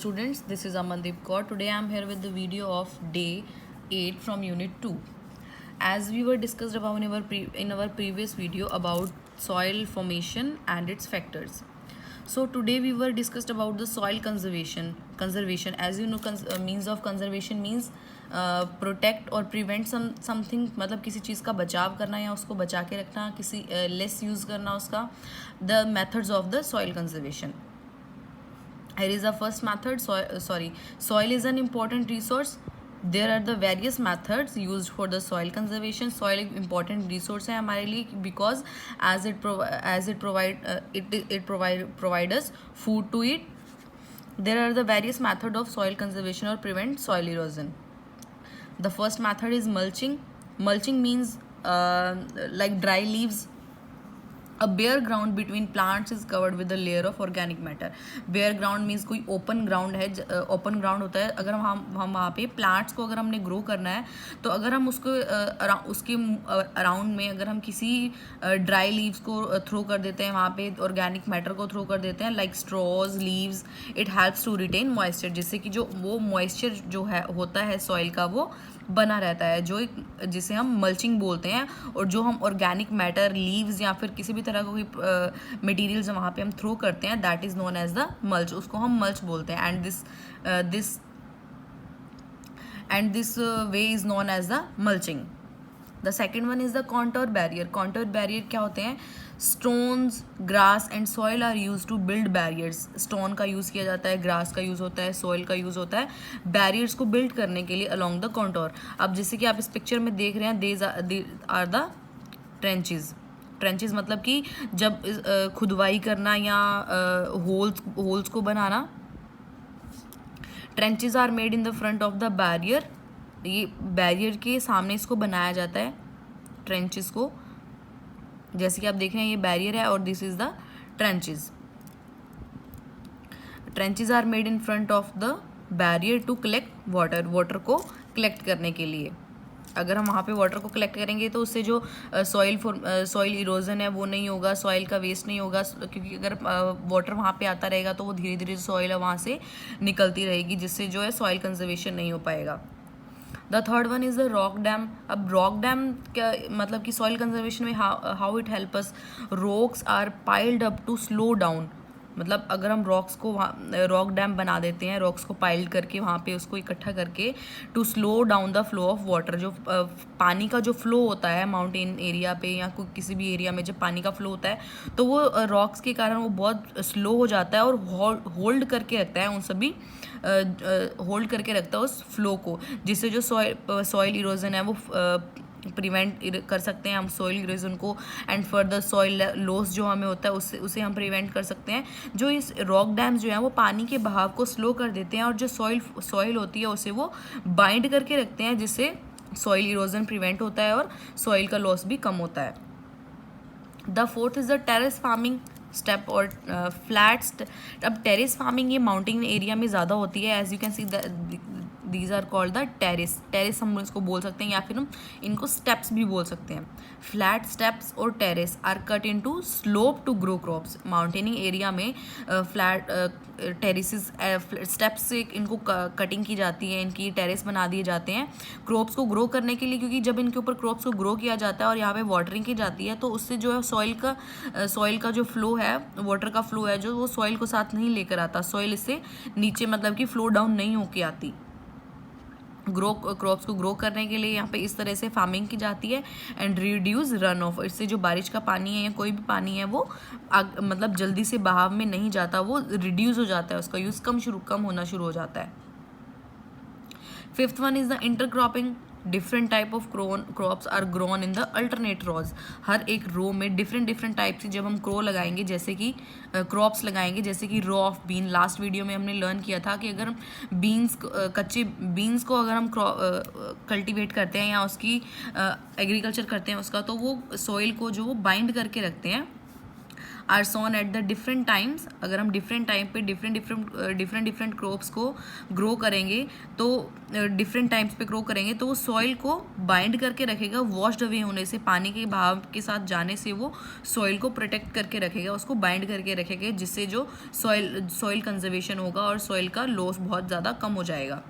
students, this is Amandeep Kaur. Today I am here with the video of day 8 from unit 2. As we were discussed about in our previous video about soil formation and its factors. So today we were discussed about the soil conservation. As you know, means of conservation means protect और prevent something, मतलब किसी चीज़ का बचाव करना या उसको बचा के रखना, किसी लेस यूज़ करना उसका. The methods of the soil conservation. Here is the first method. Soil is an important resource. There are the various methods used for the soil conservation. Soil एक important resource है हमारे लिए because as it provide us food to eat. There are the various method of soil conservation or prevent soil erosion. The first method is mulching. Mulching means like dry leaves. A bare ground between plants is covered with a layer of organic matter. Bare ground means कोई open ground है. open ground होता है अगर हम वहाँ पे plants को अगर हमने grow करना है तो अगर हम उसको उसके around में अगर हम किसी dry leaves को throw कर देते हैं, वहाँ पे organic matter को throw कर देते हैं like straws, leaves, it helps to retain moisture, जिससे कि जो वो moisture जो है होता है soil का वो बना रहता है, जो जिसे हम मल्चिंग बोलते हैं. और जो हम ऑर्गेनिक मैटर, लीव्स या फिर किसी भी तरह का कोई मटेरियल्स वहाँ पे हम थ्रो करते हैं, that is known as the mulch. उसको हम मल्च बोलते हैं. And this way is known as the mulching. The second one is the contour barrier. Contour barrier क्या होते हैं? Stones, grass and soil are use to build barriers. Stone का use किया जाता है, ग्रास का यूज़ होता है, सॉइल का यूज़ होता है बैरियर्स को बिल्ड करने के लिए अलोंग द कॉन्टोर. अब जैसे कि आप इस पिक्चर में देख रहे हैं, they are the trenches. Trenches मतलब कि जब खुदवाई करना या होल्स को बनाना. Trenches are made in the front of the barrier. ये बैरियर के सामने इसको बनाया जाता है ट्रेंचेस को. जैसे कि आप देख रहे हैं ये बैरियर है और this is the trenches. Trenches are made in front of the barrier to collect water को कलेक्ट करने के लिए. अगर हम वहाँ पे वाटर को कलेक्ट करेंगे तो उससे जो सॉइल इरोजन है वो नहीं होगा, सॉइल का वेस्ट नहीं होगा, क्योंकि अगर वाटर वहाँ पे आता रहेगा तो वो धीरे धीरे सॉइल है वहाँ से निकलती रहेगी, जिससे जो है सॉइल कंजर्वेशन नहीं हो पाएगा. The third one is the rock dam. अब रॉक डैम क्या मतलब कि सॉइल कंजर्वेशन में how it help us. Rocks are piled up to slow down. मतलब अगर हम रॉक्स को रॉक डैम बना देते हैं, रॉक्स को पाइल्ड करके वहाँ पे उसको इकट्ठा करके to slow down the flow of water. जो पानी का जो फ्लो होता है माउंटेन एरिया पे या किसी भी एरिया में जब पानी का फ्लो होता है तो वो रॉक्स के कारण वो बहुत स्लो हो जाता है और होल्ड करके रखता है उन सभी होल्ड करके रखता है उस फ्लो को, जिससे जो सॉइल इरोजन है वो प्रिवेंट कर सकते हैं हम सॉइल इरोजन को. एंड फर्दर सॉइल लॉस जो हमें होता है उसे हम प्रिवेंट कर सकते हैं. जो इस रॉक डैम्स जो हैं वो पानी के बहाव को स्लो कर देते हैं और जो सॉइल होती है उसे वो बाइंड करके रखते हैं, जिससे सॉइल इरोजन प्रिवेंट होता है और सॉइल का लॉस भी कम होता है. The fourth is the terrace farming step और फ्लैट. अब टेरेस फार्मिंग ये माउंटेन एरिया में ज़्यादा होती है. As you can see these are called the terrace हम इसको बोल सकते हैं या फिर हम इनको स्टेप्स भी बोल सकते हैं. फ्लैट स्टेप्स और terrace are cut into slope to grow crops. Mountaining area में फ्लैट टेरेसेस स्टेप्स से इनको कटिंग की जाती है, इनकी टेरेस बना दिए जाते हैं क्रॉप्स को ग्रो करने के लिए, क्योंकि जब इनके ऊपर क्रॉप्स को ग्रो किया जाता है और यहाँ पे वाटरिंग की जाती है तो उससे जो है सॉइल का जो फ्लो है, वाटर का फ्लो है जो वो सॉइल को साथ नहीं लेकर आता. सॉइल इससे नीचे मतलब कि फ्लो डाउन नहीं होके आती. क्रॉप्स को ग्रो करने के लिए यहाँ पे इस तरह से फार्मिंग की जाती है. And reduce run of. इससे जो बारिश का पानी है या कोई भी पानी है वो मतलब जल्दी से बहाव में नहीं जाता, वो रिड्यूस हो जाता है, उसका यूज़ कम होना शुरू हो जाता है. Fifth one is the intercropping. Different type of crops are grown in the alternate rows. हर एक रो में डिफरेंट टाइप से जब हम क्रो लगाएंगे, जैसे कि क्रॉप्स लगाएंगे, जैसे कि row of bean. Last video में हमने लर्न किया था कि अगर कच्चे बीन्स को अगर हम कल्टीवेट करते हैं या उसकी एग्रीकल्चर करते हैं उसका, तो वो सॉइल को जो बाइंड करके रखते हैं. Are sown at the different times, अगर हम डिफरेंट टाइम पे डिफरेंट क्रॉप्स को ग्रो करेंगे तो डिफरेंट टाइम्स पे ग्रो करेंगे तो वो सॉइल को बाइंड करके रखेगा, वॉश्ड अवे होने से, पानी के बहाव के साथ जाने से वो सॉइल को प्रोटेक्ट करके रखेगा, उसको बाइंड करके रखेगा, जिससे जो सॉइल कंजर्वेशन होगा और सॉइल का लॉस बहुत ज़्यादा कम हो जाएगा।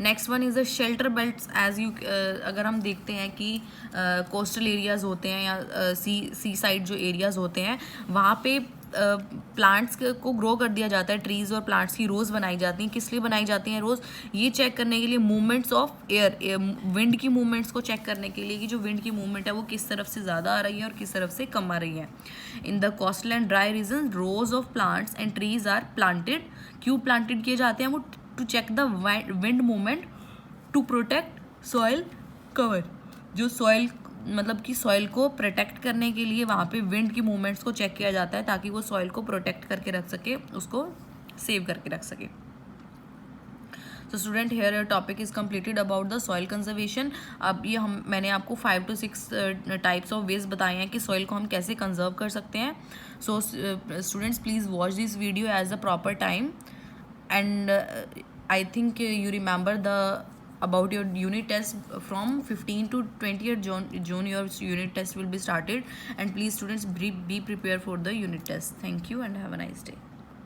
Next one is the shelter belts. As you अगर हम देखते हैं कि कोस्टल एरियाज़ होते हैं या सी साइड जो एरियाज़ होते हैं वहाँ पे प्लांट्स को ग्रो कर दिया जाता है, ट्रीज़ और प्लांट्स की रोज़ बनाई जाती हैं। किस लिए बनाई जाती हैं रोज़? ये चेक करने के लिए मूवमेंट्स ऑफ एयर, विंड की मूवमेंट्स को चेक करने के लिए कि जो विंड की मूवमेंट है वो किस तरफ से ज़्यादा आ रही है और किस तरफ से कम आ रही है। In the coastal and dry region rows of plants and trees are planted. क्यों प्लांटेड किए जाते हैं? वो to check the wind movement, to protect soil cover. जो सॉइल मतलब कि सॉइल को प्रोटेक्ट करने के लिए वहाँ पे विंड की मूवमेंट्स को चेक किया जाता है ताकि वो सॉइल को प्रोटेक्ट करके रख सके, उसको सेव करके रख सके। तो student here your topic is completed about the soil conservation. अब ये मैंने आपको 5 to 6 टाइप्स ऑफ वेज बताए हैं कि सॉइल को हम कैसे कंजर्व कर सकते हैं। So students please watch this video as a proper time and I think you remember about your unit test from 15 to 20th June your unit test will be started, and please students be prepared for the unit test. Thank you and have a nice day.